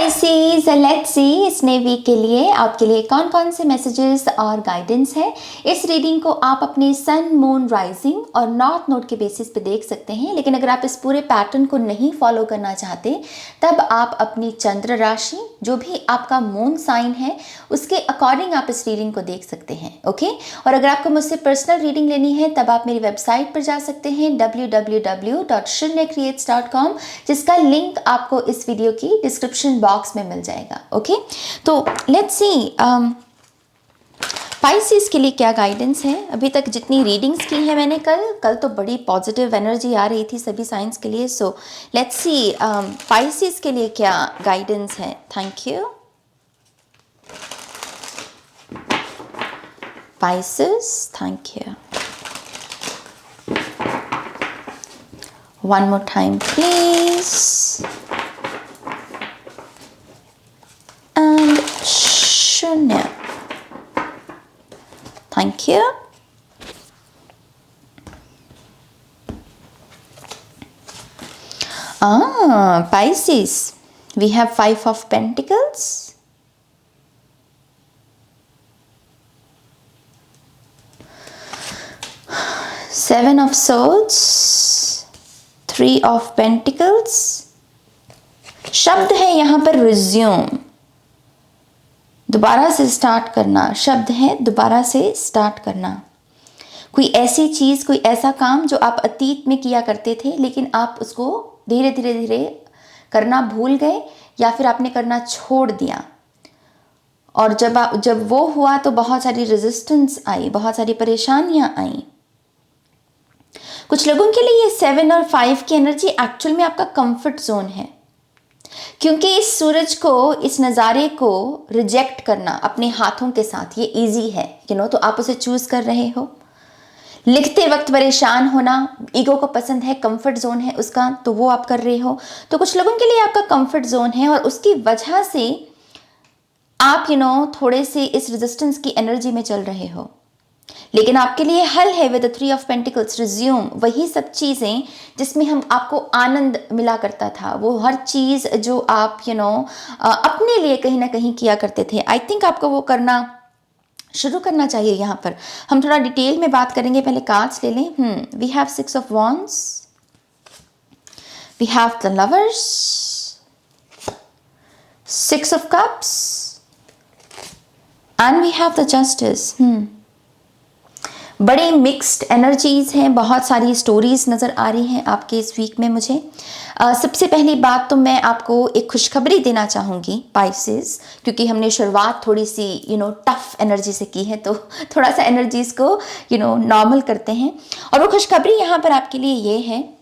Pisces, let's see इस नए week के लिए आपके लिए कौन कौन से मैसेजेस और गाइडेंस है। इस रीडिंग को आप अपने सन, मून, राइजिंग और नॉर्थ नोड के बेसिस पे देख सकते हैं, लेकिन अगर आप इस पूरे पैटर्न को नहीं फॉलो करना चाहते तब आप अपनी चंद्र राशि, जो भी आपका मून साइन है, उसके अकॉर्डिंग आप इस रीडिंग को देख सकते हैं। ओके, और अगर आपको मुझसे पर्सनल रीडिंग लेनी है तब आप मेरी वेबसाइट पर जा सकते हैं www.shunyacreates.com, जिसका लिंक आपको इस वीडियो की डिस्क्रिप्शन बॉक्स में मिल जाएगा। ओके, तो लेट्स सी पाइसेस के लिए क्या गाइडेंस है। अभी तक जितनी रीडिंग्स की है मैंने कल तो बड़ी पॉजिटिव एनर्जी आ रही थी सभी साइंस के लिए। सो लेट्स सी पाइसेस के लिए क्या गाइडेंस है। Thank you Pisces, thank you. One more time, please. And Shunya. Thank you. Pisces. We have Five of Pentacles. Seven of Swords, Three of Pentacles. शब्द है यहाँ पर रिज्यूम, दोबारा से स्टार्ट करना। शब्द है दोबारा से स्टार्ट करना। कोई ऐसी चीज़, कोई ऐसा काम जो आप अतीत में किया करते थे लेकिन आप उसको धीरे धीरे धीरे करना भूल गए या फिर आपने करना छोड़ दिया, और जब वो हुआ तो बहुत सारी रेजिस्टेंस आई, बहुत सारी परेशानियां आई। कुछ लोगों के लिए ये 7 और 5 की एनर्जी एक्चुअल में आपका कंफर्ट जोन है, क्योंकि इस सूरज को, इस नज़ारे को रिजेक्ट करना अपने हाथों के साथ ये इजी है, तो आप उसे चूज कर रहे हो। लिखते वक्त परेशान होना ईगो को पसंद है, कंफर्ट जोन है उसका, तो वो आप कर रहे हो। तो कुछ लोगों के लिए आपका कंफर्ट जोन है और उसकी वजह से आप थोड़े से इस रेजिस्टेंस की एनर्जी में चल रहे हो। लेकिन आपके लिए हल है with the 3 of pentacles, resume. वही सब चीज़ें जिसमें आपको आनंद मिला करता था, वो हर चीज़ जो आप अपने लिए कहीं ना कहीं किया करते थे, आई थिंक आपको वो करना शुरू करना चाहिए। यहाँ पर हम थोड़ा डिटेल में बात करेंगे, पहले कार्ड्स ले लें। We have 6 of wands, we have the lovers, 6 of cups and we have the justice. बड़ी मिक्स्ड एनर्जीज हैं, बहुत सारी स्टोरीज नज़र आ रही हैं आपके इस वीक में मुझे। सबसे पहली बात तो मैं आपको एक खुशखबरी देना चाहूँगी पाइसेस, क्योंकि हमने शुरुआत थोड़ी सी टफ एनर्जी से की है, तो थोड़ा सा एनर्जीज को नॉर्मल करते हैं। और वो खुशखबरी यहाँ पर आपके लिए ये है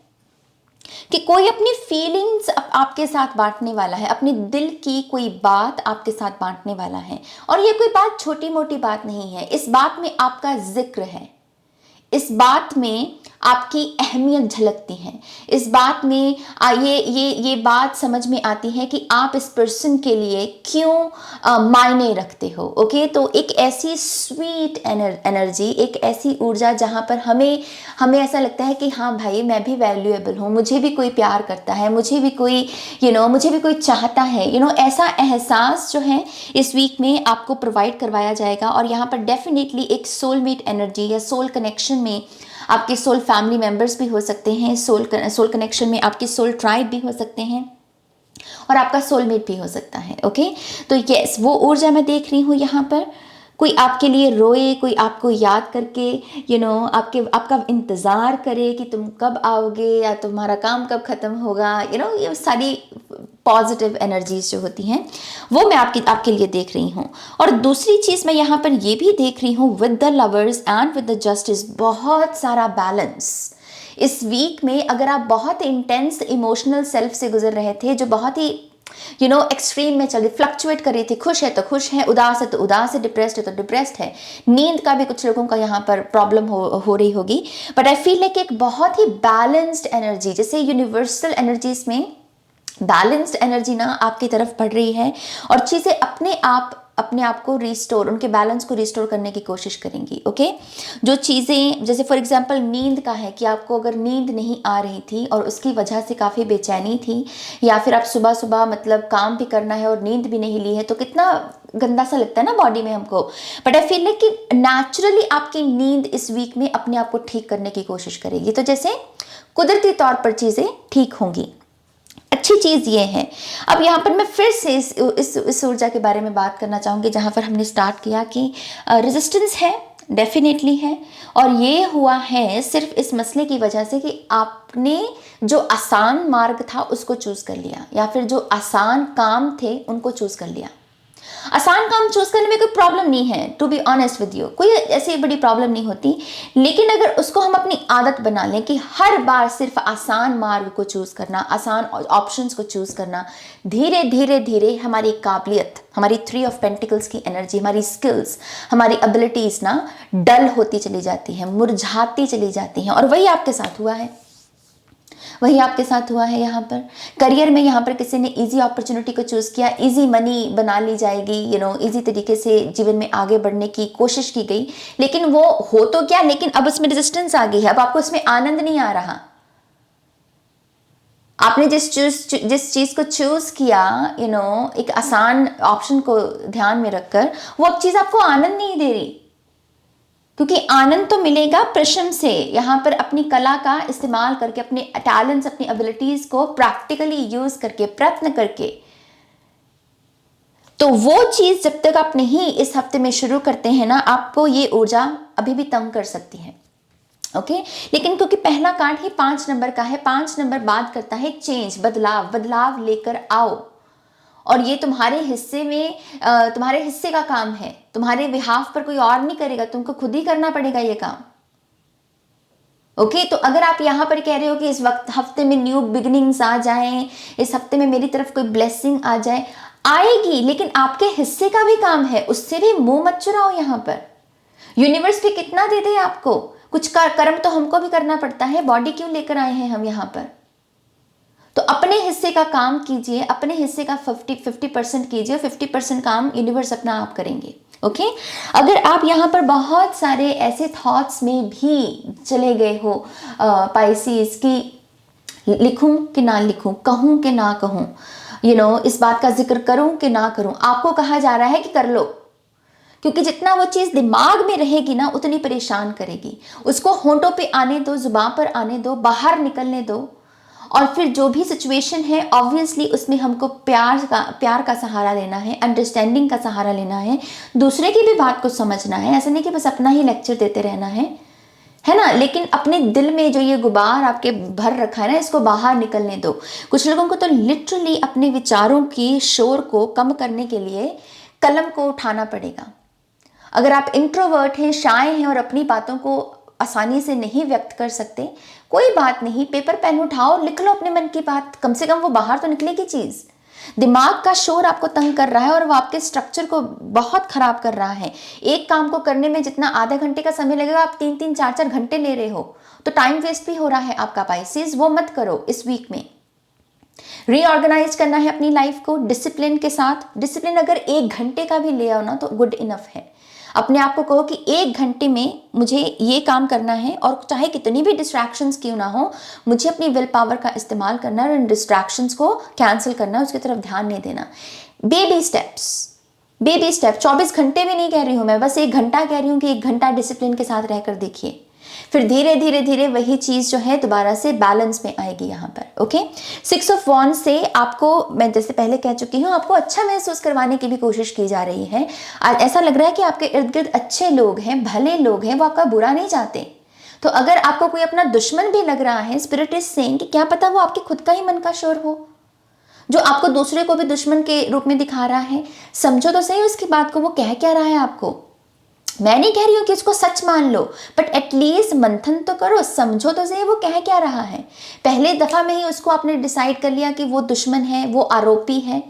कि कोई अपनी फीलिंग्स आपके साथ बांटने वाला है, अपने दिल की कोई बात आपके साथ बांटने वाला है। और ये कोई बात छोटी मोटी बात नहीं है, इस बात में आपका जिक्र है, इस बात में आपकी अहमियत झलकती है, इस बात में ये बात समझ में आती है कि आप इस पर्सन के लिए क्यों मायने रखते हो। ओके, तो एक ऐसी स्वीट एनर्जी, एक ऐसी ऊर्जा जहाँ पर हमें ऐसा लगता है कि हाँ भाई, मैं भी वैल्यूएबल हूँ, मुझे भी कोई प्यार करता है, मुझे भी कोई मुझे भी कोई चाहता है। ऐसा एहसास जो है इस वीक में आपको प्रोवाइड करवाया जाएगा। और यहाँ पर डेफिनेटली एक सोलमेट एनर्जी या सोल कनेक्शन में आपके सोल फैमिली मेंबर्स भी हो सकते हैं, सोल कनेक्शन में आपके सोल ट्राइब भी हो सकते हैं और आपका सोलमेट भी हो सकता है। ओके, तो यस, वो ऊर्जा मैं देख रही हूँ यहाँ पर। कोई आपके लिए रोए, कोई आपको याद करके आपका इंतज़ार करे कि तुम कब आओगे या तुम्हारा काम कब ख़त्म होगा। ये सारी पॉजिटिव एनर्जीज जो होती हैं वो मैं आपके लिए देख रही हूँ। और दूसरी चीज़ मैं यहाँ पर ये भी देख रही हूँ with the lovers and with the justice, बहुत सारा बैलेंस इस वीक में। अगर आप बहुत इंटेंस इमोशनल सेल्फ से गुजर रहे थे, जो बहुत ही एक्सट्रीम में चल रही, फ्लक्चुएट कर रही थी, खुश है तो खुश है, उदास है तो उदास है, डिप्रेस्ड है तो डिप्रेस्ड है, नींद का भी कुछ लोगों का यहाँ पर प्रॉब्लम हो रही होगी। बट आई फील लाइक एक बहुत ही बैलेंस्ड एनर्जी, जैसे यूनिवर्सल एनर्जीज में बैलेंस्ड एनर्जी ना आपकी तरफ बढ़ रही है और चीज़ें अपने आप अपने आप को रिस्टोर, उनके बैलेंस को रिस्टोर करने की कोशिश करेंगी। ओके, जो चीज़ें जैसे फॉर एग्जांपल नींद का है कि आपको अगर नींद नहीं आ रही थी और उसकी वजह से काफ़ी बेचैनी थी, या फिर आप सुबह सुबह मतलब काम भी करना है और नींद भी नहीं ली है, तो कितना गंदा सा लगता है ना बॉडी में हमको। बट आई फील लाइक कि नेचुरली आपकी नींद इस वीक में अपने आप को ठीक करने की कोशिश करेगी, तो जैसे कुदरती तौर पर चीज़ें ठीक होंगी। अच्छी चीज़ ये है। अब यहाँ पर मैं फिर से इस ऊर्जा के बारे में बात करना चाहूँगी जहाँ पर हमने स्टार्ट किया कि रेजिस्टेंस है, डेफिनेटली है, और ये हुआ है सिर्फ इस मसले की वजह से कि आपने जो आसान मार्ग था उसको चूज़ कर लिया, या फिर जो आसान काम थे उनको चूज़ कर लिया। आसान काम चूज करने में कोई प्रॉब्लम नहीं है, to be honest with you, कोई ऐसी बड़ी प्रॉब्लम नहीं होती। लेकिन अगर उसको हम अपनी आदत बना लें कि हर बार सिर्फ आसान मार्ग को चूज करना, आसान ऑप्शंस को चूज करना, धीरे धीरे धीरे हमारी काबिलियत, हमारी 3 ऑफ पेंटिकल्स की एनर्जी, हमारी स्किल्स, हमारी एबिलिटीज ना डल होती चली जाती हैं, मुरझाती चली जाती हैं। और वही आपके साथ हुआ है, वही आपके साथ हुआ है। यहाँ पर करियर में, यहाँ पर किसी ने इजी अपॉर्चुनिटी को चूज़ किया, इजी मनी बना ली जाएगी, इजी तरीके से जीवन में आगे बढ़ने की कोशिश की गई, लेकिन वो हो तो क्या, लेकिन अब उसमें रेजिस्टेंस आ गई है, अब आपको उसमें आनंद नहीं आ रहा। आपने जिस चीज को चूज किया, एक आसान ऑप्शन को ध्यान में रखकर, वो अब चीज आपको आनंद नहीं दे रही, क्योंकि आनंद तो मिलेगा प्रश्न से, यहाँ पर अपनी कला का इस्तेमाल करके, अपने टैलेंट्स, अपनी एबिलिटीज को प्रैक्टिकली यूज करके, प्रयत्न करके। तो वो चीज जब तक आप नहीं इस हफ्ते में शुरू करते हैं ना, आपको ये ऊर्जा अभी भी तंग कर सकती है। ओके, लेकिन क्योंकि पहला कार्ड ही 5 नंबर का है, 5 नंबर बात करता है चेंज, बदलाव लेकर आओ, और ये तुम्हारे हिस्से में, तुम्हारे हिस्से का काम है, तुम्हारे बिहाफ पर कोई और नहीं करेगा, तुमको खुद ही करना पड़ेगा ये काम। ओके, तो अगर आप यहाँ पर कह रहे हो कि इस वक्त हफ्ते में न्यू बिगिनिंग्स आ जाएं, इस हफ्ते में मेरी तरफ कोई ब्लेसिंग आ जाए, आएगी, लेकिन आपके हिस्से का भी काम है, उससे भी मुंह मत चुराओ। यहाँ पर यूनिवर्स भी कितना दे दे आपको, कुछ कर्म तो हमको भी करना पड़ता है, बॉडी क्यों लेकर आए हैं हम यहाँ पर। तो अपने हिस्से का काम कीजिए, अपने हिस्से का 50% कीजिए, 50% काम यूनिवर्स अपना आप करेंगे। ओके, अगर आप यहाँ पर बहुत सारे ऐसे थॉट्स में भी चले गए हो पाइसिस, कि लिखूं कि ना लिखूं, कहूं कि ना कहूं, इस बात का जिक्र करूं कि ना करूं, आपको कहा जा रहा है कि कर लो, क्योंकि जितना वो चीज़ दिमाग में रहेगी ना उतनी परेशान करेगी। उसको होंठों पे आने दो, जुबान पर आने दो, बाहर निकलने दो, और फिर जो भी सिचुएशन है ऑब्वियसली उसमें हमको प्यार का सहारा लेना है, अंडरस्टैंडिंग का सहारा लेना है, दूसरे की भी बात को समझना है। ऐसा नहीं कि बस अपना ही लेक्चर देते रहना है ना। लेकिन अपने दिल में जो ये गुबार आपके भर रखा है ना, इसको बाहर निकलने दो। कुछ लोगों को तो लिटरली अपने विचारों की शोर को कम करने के लिए कलम को उठाना पड़ेगा। अगर आप इंट्रोवर्ट हैं, शाय हैं और अपनी बातों को आसानी से नहीं व्यक्त कर सकते, कोई बात नहीं, पेपर पेन उठाओ, लिख लो अपने मन की बात, कम से कम वो बाहर तो निकलेगी चीज। दिमाग का शोर आपको तंग कर रहा है और वो आपके स्ट्रक्चर को बहुत खराब कर रहा है। एक काम को करने में जितना आधे घंटे का समय लगेगा, आप 3-3, 4-4 घंटे ले रहे हो, तो टाइम वेस्ट भी हो रहा है आपका पाइसेस। वो मत करो इस वीक में। रीऑर्गेनाइज करना है अपनी लाइफ को डिसिप्लिन के साथ। डिसिप्लिन अगर 1 घंटे का भी ले आओ ना तो गुड इनफ है। अपने आप को कहो कि 1 घंटे में मुझे ये काम करना है, और चाहे कितनी भी डिस्ट्रैक्शंस क्यों ना हो, मुझे अपनी विल पावर का इस्तेमाल करना है और इन डिस्ट्रैक्शंस को कैंसिल करना है, उसकी तरफ ध्यान नहीं देना। बेबी स्टेप 24 घंटे भी नहीं कह रही हूँ मैं, बस 1 घंटा कह रही हूँ कि 1 घंटा डिसिप्लिन के साथ रहकर देखिए, फिर धीरे धीरे धीरे वही चीज जो है दोबारा से बैलेंस में आएगी यहाँ पर। ओके, 6 ऑफ वॉन्ड्स से आपको, मैं जैसे पहले कह चुकी हूँ, आपको अच्छा महसूस करवाने की भी कोशिश की जा रही है। ऐसा लग रहा है कि आपके इर्द गिर्द अच्छे लोग हैं, भले लोग हैं, वो आपका बुरा नहीं चाहते। तो अगर आपको कोई अपना दुश्मन भी लग रहा है, स्पिरिट इज सेइंग कि क्या पता वो आपके खुद का ही मन का शोर हो, जो आपको दूसरे को भी दुश्मन के रूप में दिखा रहा है। समझो तो सही उसकी बात को, वो कह क्या रहा है आपको। मैं नहीं कह रही हूँ कि इसको सच मान लो, बट एटलीस्ट मंथन तो करो, समझो तो सही वो कह क्या रहा है। पहले दफा में ही उसको आपने डिसाइड कर लिया कि वो दुश्मन है, वो आरोपी है,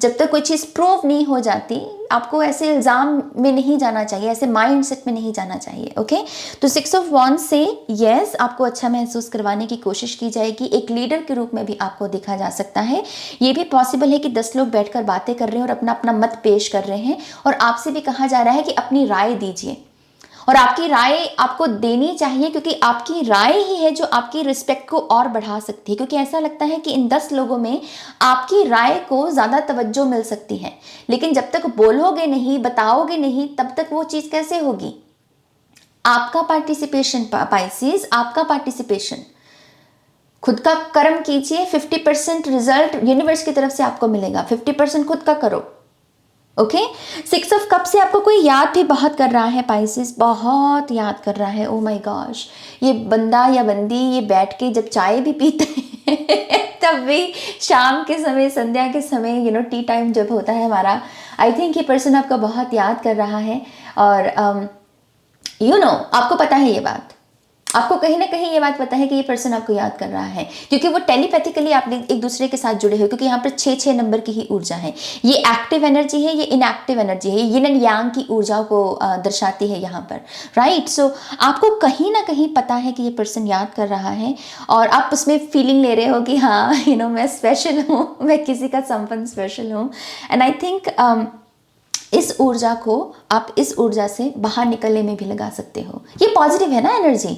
जब तक कोई चीज़ प्रूव नहीं हो जाती, आपको ऐसे इल्ज़ाम में नहीं जाना चाहिए, ऐसे माइंडसेट में नहीं जाना चाहिए। ओके, तो 6 ऑफ वॉन्ड्स से यस, आपको अच्छा महसूस करवाने की कोशिश की जाएगी। एक लीडर के रूप में भी आपको देखा जा सकता है। ये भी पॉसिबल है कि 10 लोग बैठकर बातें कर रहे हैं और अपना अपना मत पेश कर रहे हैं, और आपसे भी कहा जा रहा है कि अपनी राय दीजिए, और आपकी राय आपको देनी चाहिए, क्योंकि आपकी राय ही है जो आपकी रिस्पेक्ट को और बढ़ा सकती है। क्योंकि ऐसा लगता है कि इन 10 लोगों में आपकी राय को ज़्यादा तवज्जो मिल सकती है, लेकिन जब तक बोलोगे नहीं, बताओगे नहीं, तब तक वो चीज़ कैसे होगी। आपका पार्टिसिपेशन पाइसेस, आपका पार्टिसिपेशन, खुद का कर्म कीजिए। 50% रिजल्ट यूनिवर्स की तरफ से आपको मिलेगा, 50% खुद का करो। ओके, 6 ऑफ कप से आपको कोई याद भी बहुत कर रहा है पाइसेस, बहुत याद कर रहा है। ओ माय गॉश, ये बंदा या बंदी ये बैठ के जब चाय भी पीते हैं तब भी शाम के समय, संध्या के समय, टी टाइम जब होता है हमारा, आई थिंक ये पर्सन आपका बहुत याद कर रहा है। और आपको पता है ये बात, आपको कहीं ना कहीं ये बात पता है कि ये पर्सन आपको याद कर रहा है, क्योंकि वो टेलीपैथिकली आप एक दूसरे के साथ जुड़े हो, क्योंकि यहाँ पर 6 नंबर की ही ऊर्जा है। ये एक्टिव एनर्जी है, ये इनएक्टिव एनर्जी है, ये यिन यांग की ऊर्जा को दर्शाती है यहाँ पर, राइट। सो आपको कहीं ना कहीं पता है कि ये पर्सन याद कर रहा है, और आप उसमें फीलिंग ले रहे हो कि हाँ मैं स्पेशल हूँ, मैं किसी का संपन्न स्पेशल हूँ। एंड आई थिंक इस ऊर्जा को आप इस ऊर्जा से बाहर निकलने में भी लगा सकते हो। ये पॉजिटिव है ना एनर्जी,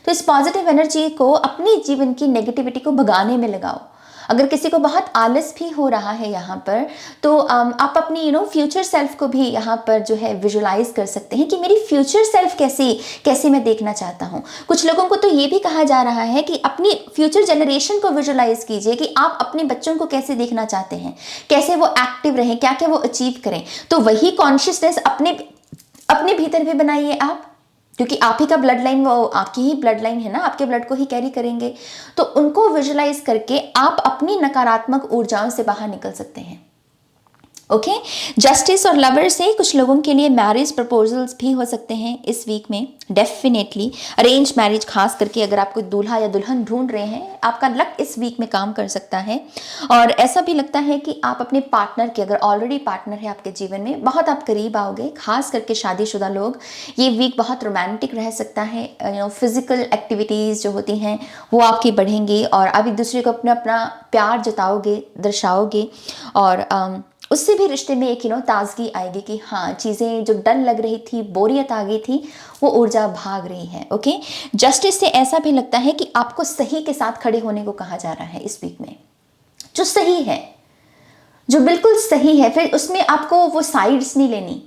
तो इस पॉजिटिव एनर्जी को अपने जीवन की नेगेटिविटी को भगाने में लगाओ। अगर किसी को बहुत आलस भी हो रहा है यहाँ पर, तो आप अपनी फ्यूचर सेल्फ को भी यहाँ पर जो है विजुलाइज कर सकते हैं कि मेरी फ्यूचर सेल्फ कैसी मैं देखना चाहता हूँ। कुछ लोगों को तो ये भी कहा जा रहा है कि अपनी फ्यूचर जनरेशन को विजुलाइज कीजिए कि आप अपने बच्चों को कैसे देखना चाहते हैं, कैसे वो एक्टिव रहें, क्या क्या वो अचीव करें। तो वही कॉन्शियसनेस अपने भीतर भी बनाइए आप, क्योंकि आप ही का ब्लड लाइन, वो आपकी ही ब्लड लाइन है ना, आपके ब्लड को ही कैरी करेंगे। तो उनको विजुलाइज करके आप अपनी नकारात्मक ऊर्जाओं से बाहर निकल सकते हैं। ओके, जस्टिस और लवर से कुछ लोगों के लिए मैरिज प्रपोजल्स भी हो सकते हैं इस वीक में। डेफिनेटली अरेंज मैरिज, खास करके अगर आप कोई दूल्हा या दुल्हन ढूंढ रहे हैं, आपका लक इस वीक में काम कर सकता है। और ऐसा भी लगता है कि आप अपने पार्टनर के, अगर ऑलरेडी पार्टनर है आपके जीवन में, बहुत आप करीब आओगे। खास करके शादीशुदा लोग, ये वीक बहुत रोमांटिक रह सकता है। फिजिकल एक्टिविटीज़ जो होती हैं वो आपकी बढ़ेंगी, और आप एक दूसरे को अपना प्यार जताओगे, दर्शाओगे, और उससे भी रिश्ते में एक ताजगी आएगी कि हाँ, चीज़ें जो डल लग रही थी, बोरियत आ गई थी, वो ऊर्जा भाग रही है। ओके, जस्टिस से ऐसा भी लगता है कि आपको सही के साथ खड़े होने को कहा जा रहा है इस वीक में, जो सही है, जो बिल्कुल सही है। फिर उसमें आपको वो साइड्स नहीं लेनी,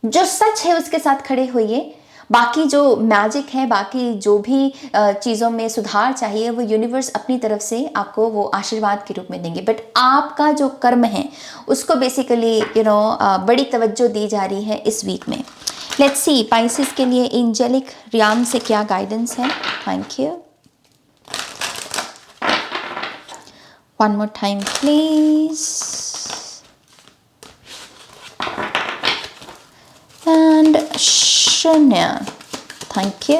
जो सच है उसके साथ खड़े होइए। बाकी जो मैजिक है, बाकी जो भी चीज़ों में सुधार चाहिए, वो यूनिवर्स अपनी तरफ से आपको वो आशीर्वाद के रूप में देंगे। बट आपका जो कर्म है उसको बेसिकली बड़ी तवज्जो दी जा रही है इस वीक में। लेट्स सी पाइसेस के लिए एंजेलिक रियाम से क्या गाइडेंस है। Thank you. One more time please. And Shanya, thank you.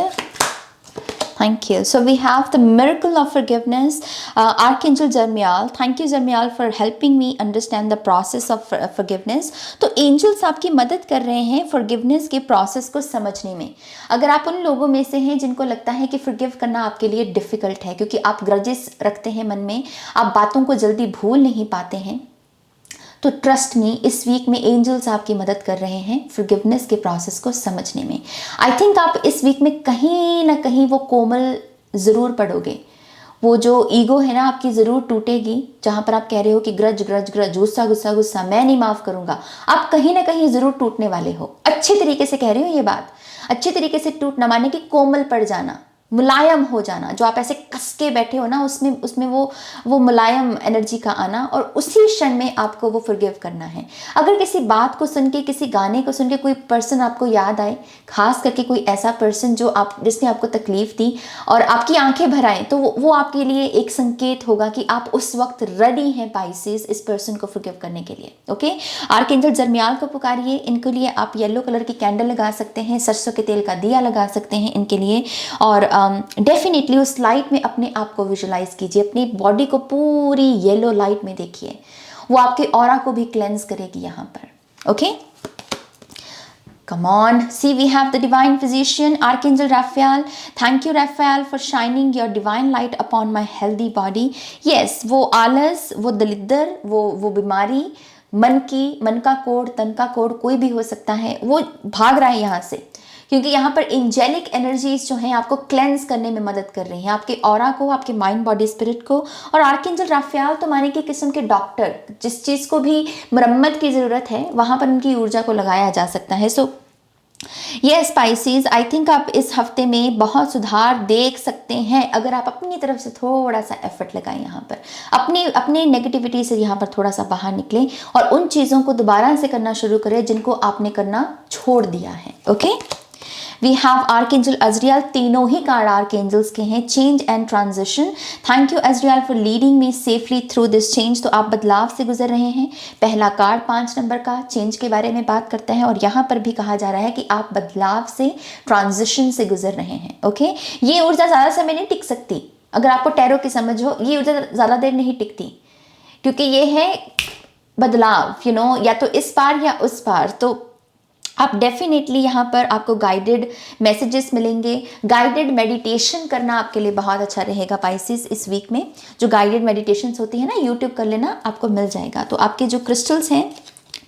Thank you. So we have the miracle of forgiveness. Archangel Jeremiel, thank you Jeremiel for helping me understand the process of forgiveness. तो angels आपकी मदद कर रहे हैं forgiveness के process को समझने में। अगर आप उन लोगों में से हैं जिनको लगता है कि forgive करना आपके लिए difficult है, क्योंकि आप grudges रखते हैं मन में, आप बातों को जल्दी भूल नहीं पाते हैं, तो ट्रस्ट मी, इस वीक में एंजल्स आपकी मदद कर रहे हैं फॉरगिवनेस के प्रोसेस को समझने में। आई थिंक आप इस वीक में कहीं ना कहीं वो कोमल ज़रूर पड़ोगे। वो जो ईगो है ना आपकी ज़रूर टूटेगी, जहाँ पर आप कह रहे हो कि ग्रज ग्रज ग्रज, गुस्सा गुस्सा गुस्सा, मैं नहीं माफ़ करूँगा, आप कहीं ना कहीं ज़रूर टूटने वाले हो। अच्छे तरीके से कह रहे हो ये बात, अच्छे तरीके से टूटना माने कि कोमल पड़ जाना, मुलायम हो जाना। जो आप ऐसे कस के बैठे हो ना, उसमें वो मुलायम एनर्जी का आना, और उसी क्षण में आपको वो फॉरगिव करना है। अगर किसी बात को सुन के, किसी गाने को सुन के कोई पर्सन आपको याद आए, खास करके कोई ऐसा पर्सन जिसने आपको तकलीफ दी और आपकी आंखें भर आए, तो वो आपके लिए एक संकेत होगा कि आप उस वक्त रेडी हैं पाइसेस इस पर्सन को फॉरगिव करने के लिए। ओके, आर्कएंजल जर्मियाल को पुकारिए। इनके लिए आप येलो कलर की कैंडल लगा सकते हैं, सरसों के तेल का दिया लगा सकते हैं इनके लिए, और डेफिनेटली उस लाइट में अपने आप को विजुलाइज कीजिए, अपनी बॉडी को पूरी येलो लाइट में देखिए, वो आपके ऑरा को भी क्लेंस करेगी यहाँ पर। Okay, come on, see we have the divine physician Archangel Raphael. Thank you Raphael for shining your divine light upon my healthy body. Yes, वो आलस, वो दलिद्दर, वो बीमारी, मन का कोड, तन का कोड, कोई भी हो सकता है, वो भाग रहा है यहाँ से, क्योंकि यहाँ पर एंजेलिक एनर्जीज जो हैं आपको क्लेंस करने में मदद कर रही हैं, आपके ऑरा को, आपके माइंड बॉडी स्पिरिट को। और आर्कएंजल राफेल तो माने कि किस्म के डॉक्टर, जिस चीज़ को भी मरम्मत की ज़रूरत है वहाँ पर उनकी ऊर्जा को लगाया जा सकता है। सो ये स्पाइसीज, आई थिंक आप इस हफ्ते में बहुत सुधार देख सकते हैं अगर आप अपनी तरफ से थोड़ा सा एफर्ट लगाएं, यहाँ पर अपनी नेगेटिविटी से यहाँ पर थोड़ा सा बाहर निकलें और उन चीज़ों को दोबारा से करना शुरू करें जिनको आपने करना छोड़ दिया है। Okay, we have archangel Azrael, तीनों ही कार्ड आर्कएंजल्स के हैं, change and transition. Thank you Azrael for leading me safely through this change. तो आप बदलाव से गुजर रहे हैं। पहला कार्ड 5 नंबर का चेंज के बारे में बात करता है और यहाँ पर भी कहा जा रहा है कि आप बदलाव से, ट्रांजिशन से गुजर रहे हैं। ओके, ये ऊर्जा ज़्यादा समय नहीं टिक सकती। अगर आपको टैरो की समझ हो, ये ऊर्जा ज़्यादा देर नहीं टिकती, क्योंकि ये है बदलाव, या तो इस पार या उस पार। तो आप डेफिनेटली यहाँ पर आपको गाइडेड मैसेजेस मिलेंगे। गाइडेड मेडिटेशन करना आपके लिए बहुत अच्छा रहेगा पाइसिस इस वीक में। जो गाइडेड मेडिटेशंस होती है ना, यूट्यूब कर लेना, आपको मिल जाएगा। तो आपके जो क्रिस्टल्स हैं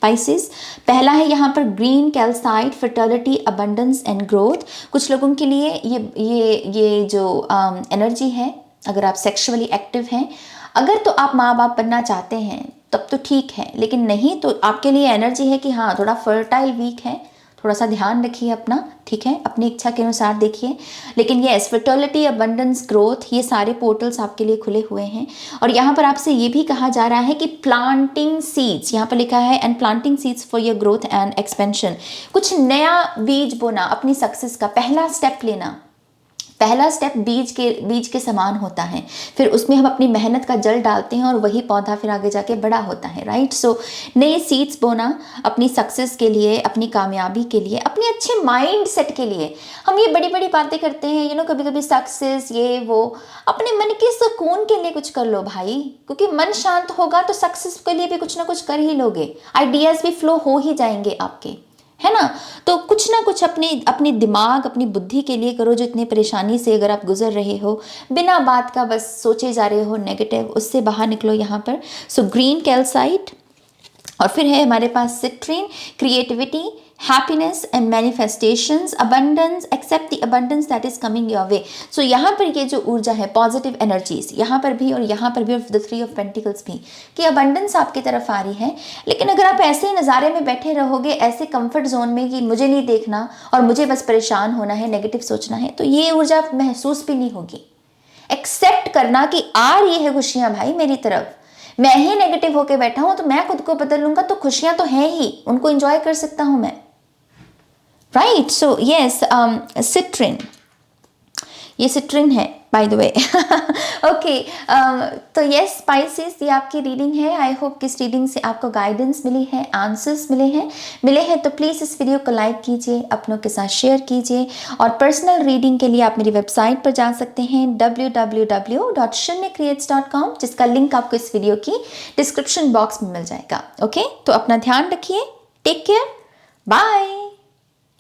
पाइसिस, पहला है यहाँ पर green calcite, fertility, abundance and growth. कुछ लोगों के लिए ये जो एनर्जी है, अगर आप सेक्सुअली एक्टिव हैं, अगर तो आप माँ बाप बनना चाहते हैं तब तो ठीक है, लेकिन नहीं तो आपके लिए एनर्जी है कि हाँ थोड़ा फर्टाइल वीक है, थोड़ा सा ध्यान रखिए अपना, ठीक है, अपनी इच्छा के अनुसार देखिए। लेकिन यस, फर्टिलिटी, अबंडेंस, ग्रोथ, ये सारे पोर्टल्स आपके लिए खुले हुए हैं। और यहाँ पर आपसे ये भी कहा जा रहा है कि प्लांटिंग सीड्स, यहाँ पर लिखा है and planting seeds for your growth and expansion. कुछ नया बीज बोना, अपनी सक्सेस का पहला स्टेप लेना। पहला स्टेप बीज के समान होता है, फिर उसमें हम अपनी मेहनत का जल डालते हैं और वही पौधा फिर आगे जाके बड़ा होता है, राइट। सो नए सीड्स बोना अपनी सक्सेस के लिए, अपनी कामयाबी के लिए, अपने अच्छे माइंड सेट के लिए। हम ये बड़ी बड़ी बातें करते हैं, कभी कभी सक्सेस, ये वो, अपने मन के सुकून के लिए कुछ कर लो भाई, क्योंकि मन शांत होगा तो सक्सेस के लिए भी कुछ ना कुछ कर ही लोगे, आइडियाज़ भी फ्लो हो ही जाएंगे आपके, है ना। तो कुछ ना कुछ अपनी दिमाग, अपनी बुद्धि के लिए करो। जो इतनी परेशानी से अगर आप गुजर रहे हो, बिना बात का बस सोचे जा रहे हो नेगेटिव, उससे बाहर निकलो यहाँ पर। सो ग्रीन कैल्साइट, और फिर है हमारे पास citrine, creativity, happiness and manifestations, abundance, accept the abundance that is coming your way. So यहाँ पर ये जो ऊर्जा है, पॉजिटिव एनर्जीज यहाँ पर भी और यहाँ पर भी, और द 3 ऑफ पेंटिकल्स भी, कि अबंडेंस आपकी तरफ आ रही है। लेकिन अगर आप ऐसे नज़ारे में बैठे रहोगे, ऐसे कंफर्ट जोन में कि मुझे नहीं देखना और मुझे बस परेशान होना है, नेगेटिव सोचना है, तो ये ऊर्जा महसूस भी नहीं होगी। एक्सेप्ट करना कि आ रही है खुशियाँ भाई मेरी तरफ, मैं ही नेगेटिव होके बैठा हूं तो मैं खुद को बदल लूंगा, तो खुशियां तो हैं ही, उनको एंजॉय कर सकता हूं मैं, राइट। सो यस, सिट्रिन, ये सिट्रिन है बाय द वे। ओके, तो यस स्पाइसेस, ये आपकी रीडिंग है। आई होप कि इस रीडिंग से आपको गाइडेंस मिली है, आंसर्स मिले हैं तो प्लीज़ इस वीडियो को लाइक कीजिए, अपनों के साथ शेयर कीजिए। और पर्सनल रीडिंग के लिए आप मेरी वेबसाइट पर जा सकते हैं www.shunyacreates.com, जिसका लिंक आपको इस वीडियो की डिस्क्रिप्शन बॉक्स में मिल जाएगा। ओके, तो अपना ध्यान रखिए, टेक केयर, बाय।